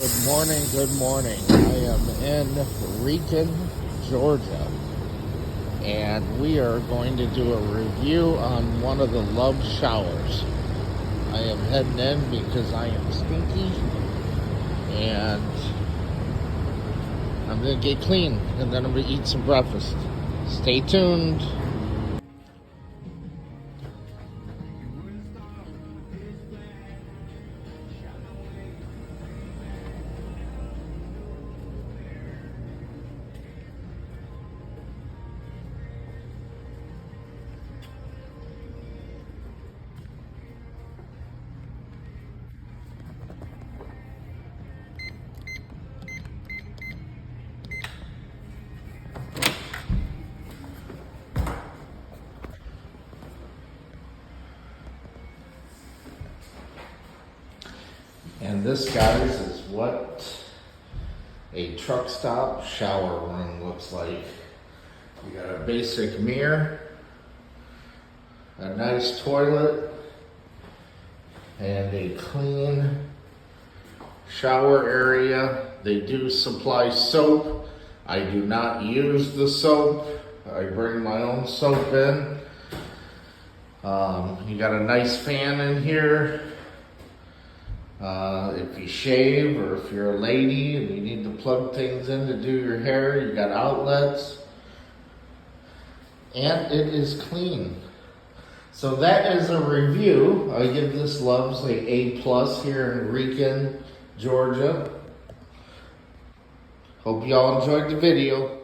Good morning, good morning. I am in Rincon, Georgia, and we are going to do a review on one of the Love showers. I am heading in because I am stinky, and I'm going to get clean, and then I'm going to eat some breakfast. Stay tuned. And this, guys, is what a truck stop shower room looks like. You got a basic mirror, a nice toilet, and a clean shower area. They do supply soap. I do not use the soap. I bring my own soap in. You got a nice fan in here. If you shave, or if you're a lady and you need to plug things in to do your hair, you got outlets. And it is clean. So that is a review. I give this Love's a A+ here in Rincon, Georgia. Hope y'all enjoyed the video.